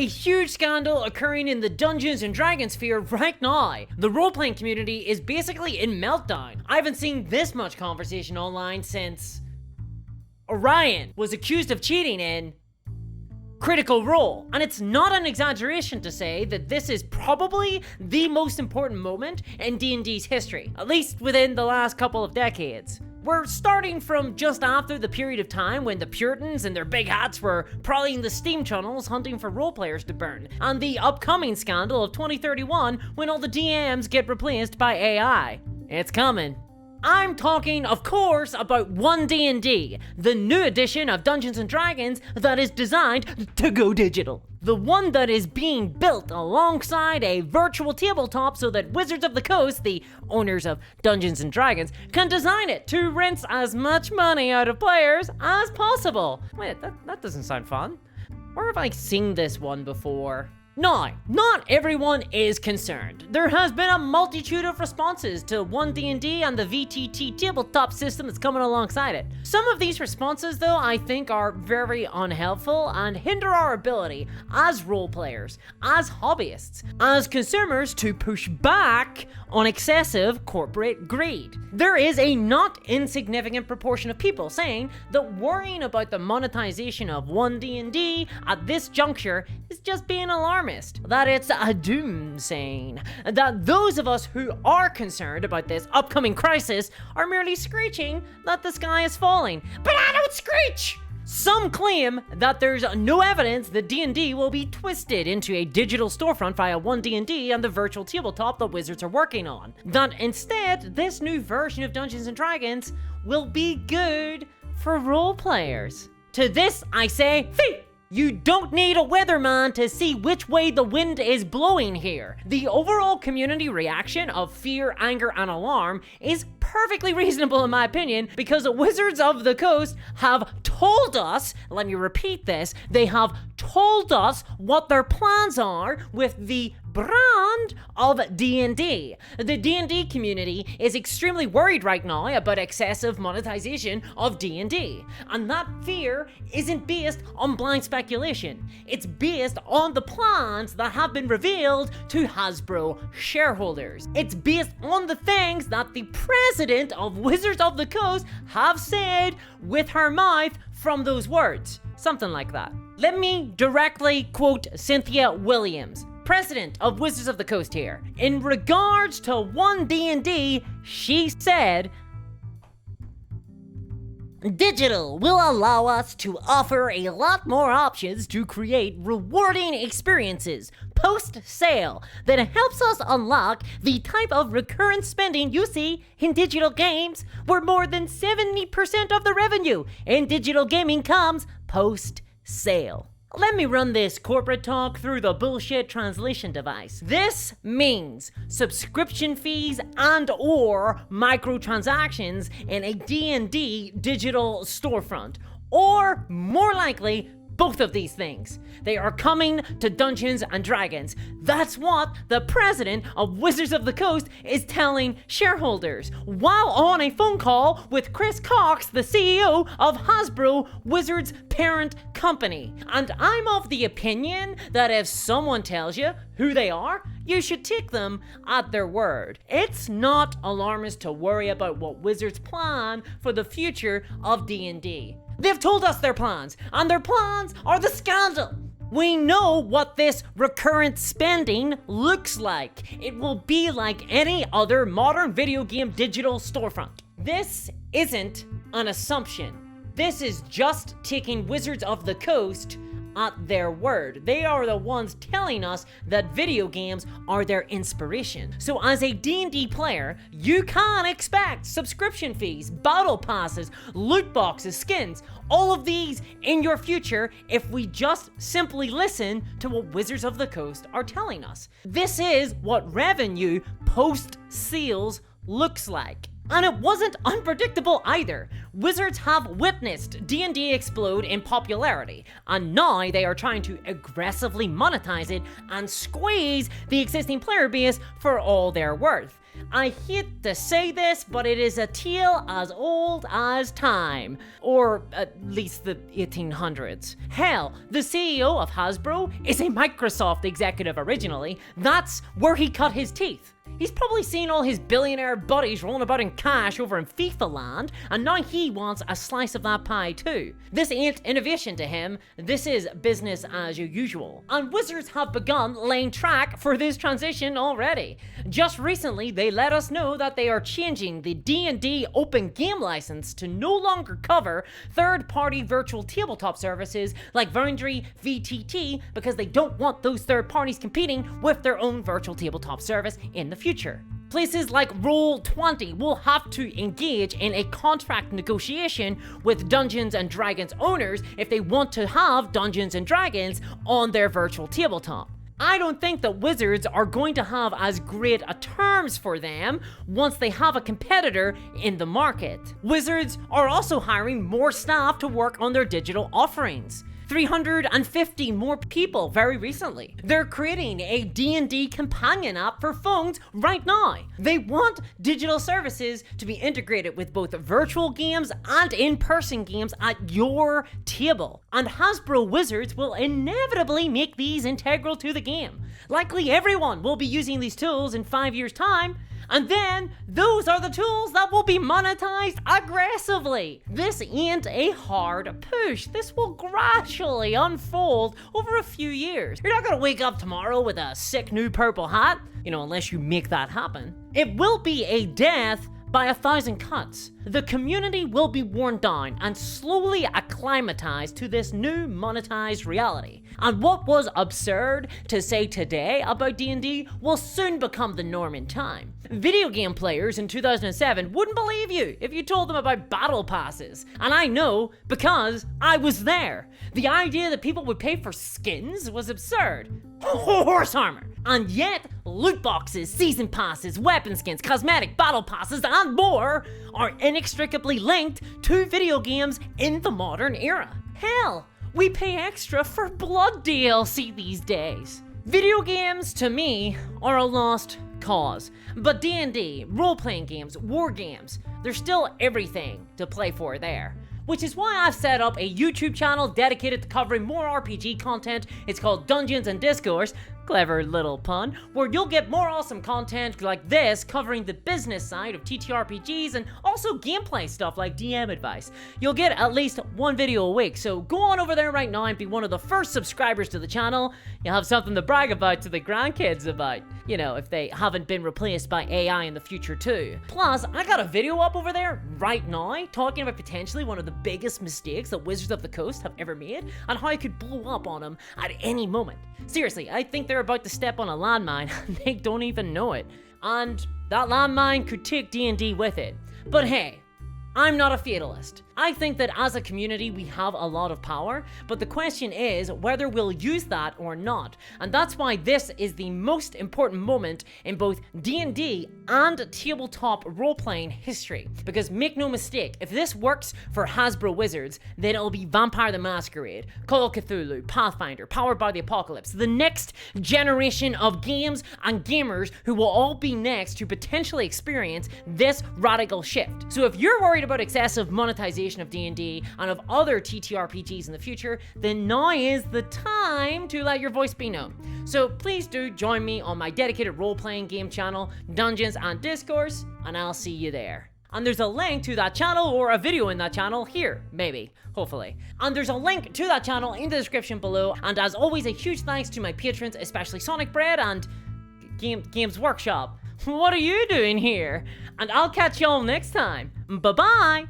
a huge scandal occurring in the Dungeons and Dragons sphere right now. The role-playing community is basically in meltdown. I haven't seen this much conversation online since Orion was accused of cheating in Critical Role. And it's not an exaggeration to say that this is probably the most important moment in D&D's history, at least within the last couple of decades. We're starting from just after the period of time when the Puritans and their big hats were prowling the steam tunnels hunting for role players to burn, and the upcoming scandal of 2031 when all the DMs get replaced by AI. It's coming. I'm talking, of course, about OneD&D, the new edition of Dungeons & Dragons that is designed to go digital. The one that is being built alongside a virtual tabletop so that Wizards of the Coast, the owners of Dungeons & Dragons, can design it to rinse as much money out of players as possible. Wait, that doesn't sound fun. Where have I seen this one before? Now, not everyone is concerned. There has been a multitude of responses to OneD&D and the VTT tabletop system that's coming alongside it. Some of these responses, though, I think are very unhelpful and hinder our ability as role players, as hobbyists, as consumers to push back on excessive corporate greed. There is a not insignificant proportion of people saying that worrying about the monetization of OneD&D at this juncture is just being alarmist, that it's a doomsaying, that those of us who are concerned about this upcoming crisis are merely screeching that the sky is falling. But I don't screech! Some claim that there's no evidence that D&D will be twisted into a digital storefront via OneD&D and the virtual tabletop that Wizards are working on. That instead, this new version of Dungeons & Dragons will be good for role players. To this I say, fee! You don't need a weatherman to see which way the wind is blowing here. The overall community reaction of fear, anger, and alarm is perfectly reasonable in my opinion, because the Wizards of the Coast have told us, let me repeat this, they have told us what their plans are with the brand of D&D. The D&D community is extremely worried right now about excessive monetization of D&D, and that fear isn't based on blind speculation. It's based on the plans that have been revealed to Hasbro shareholders. It's based on the things that the president of Wizards of the Coast have said with her mouth from those words. Something like that. Let me directly quote Cynthia Williams, president of Wizards of the Coast here. In regards to OneD&D, she said, "Digital will allow us to offer a lot more options to create rewarding experiences post-sale that helps us unlock the type of recurrent spending you see in digital games, where more than 70% of the revenue in digital gaming comes post-sale." Let me run this corporate talk through the bullshit translation device. This means subscription fees and or microtransactions in a D&D digital storefront, or more likely, both of these things. They are coming to Dungeons and Dragons. That's what the president of Wizards of the Coast is telling shareholders while on a phone call with Chris Cox, the CEO of Hasbro, Wizards' parent company. And I'm of the opinion that if someone tells you who they are, you should take them at their word. It's not alarmist to worry about what Wizards plan for the future of D&D. They've told us their plans, and their plans are the scandal. We know what this recurrent spending looks like. It will be like any other modern video game digital storefront. This isn't an assumption. This is just taking Wizards of the Coast at their word. They are the ones telling us that video games are their inspiration. So as a D&D player, you can expect subscription fees, battle passes, loot boxes, skins, all of these in your future if we just simply listen to what Wizards of the Coast are telling us. This is what revenue post-sales looks like. And it wasn't unpredictable either. Wizards have witnessed D&D explode in popularity, and now they are trying to aggressively monetize it and squeeze the existing player base for all they're worth. I hate to say this, but it is a tale as old as time, or at least the 1800s. Hell, the CEO of Hasbro is a Microsoft executive originally. That's where he cut his teeth. He's probably seen all his billionaire buddies rolling about in cash over in FIFA land, and now he wants a slice of that pie too. This ain't innovation to him, this is business as usual. And Wizards have begun laying track for this transition already. Just recently, they let us know that they are changing the D&D open game license to no longer cover third-party virtual tabletop services like Foundry, VTT, because they don't want those third parties competing with their own virtual tabletop service in the future. Places like Roll20 will have to engage in a contract negotiation with Dungeons & Dragons owners if they want to have Dungeons & Dragons on their virtual tabletop. I don't think that Wizards are going to have as great a terms for them once they have a competitor in the market. Wizards are also hiring more staff to work on their digital offerings. 350 more people very recently. They're creating a D&D companion app for phones right now. They want digital services to be integrated with both virtual games and in-person games at your table. And Hasbro Wizards will inevitably make these integral to the game. Likely everyone will be using these tools in 5 years' time, and then those are the tools that will be monetized aggressively. This ain't a hard push. This will gradually unfold over a few years. You're not gonna wake up tomorrow with a sick new purple hat, unless you make that happen. It will be a death by 1,000 cuts. The community will be worn down and slowly acclimatized to this new monetized reality. And what was absurd to say today about D&D will soon become the norm in time. Video game players in 2007 wouldn't believe you if you told them about battle passes. And I know because I was there. The idea that people would pay for skins was absurd. Horse armor. And yet, loot boxes, season passes, weapon skins, cosmetic battle passes, and more are inextricably linked to video games in the modern era. Hell, we pay extra for blood DLC these days. Video games, to me, are a lost cause. But D&D, role-playing games, war games, there's still everything to play for there. Which is why I've set up a YouTube channel dedicated to covering more RPG content. It's called Dungeons & Discourse, clever little pun, where you'll get more awesome content like this covering the business side of TTRPGs and also gameplay stuff like DM advice. You'll get at least one video a week, so go on over there right now and be one of the first subscribers to the channel. You'll have something to brag about to the grandkids about, if they haven't been replaced by AI in the future too. Plus, I got a video up over there right now talking about potentially one of the biggest mistakes that Wizards of the Coast have ever made and how I could blow up on them at any moment. Seriously, I think they're about to step on a landmine and they don't even know it. And that landmine could take D&D with it. But hey, I'm not a fatalist. I think that as a community we have a lot of power, but the question is whether we'll use that or not. And that's why this is the most important moment in both D&D and tabletop role-playing history. Because make no mistake, if this works for Hasbro Wizards, then it'll be Vampire the Masquerade, Call of Cthulhu, Pathfinder, Powered by the Apocalypse, the next generation of games and gamers who will all be next to potentially experience this radical shift. So if you're worried about excessive monetization of D&D and of other TTRPGs in the future, then now is the time to let your voice be known. So please do join me on my dedicated role-playing game channel, Dungeons & Discourse, and I'll see you there. And there's a link to that channel or a video in that channel here, maybe, hopefully. And there's a link to that channel in the description below. And as always, a huge thanks to my patrons, especially Sonic Bread and Games Workshop. What are you doing here? And I'll catch y'all next time. Bye-bye!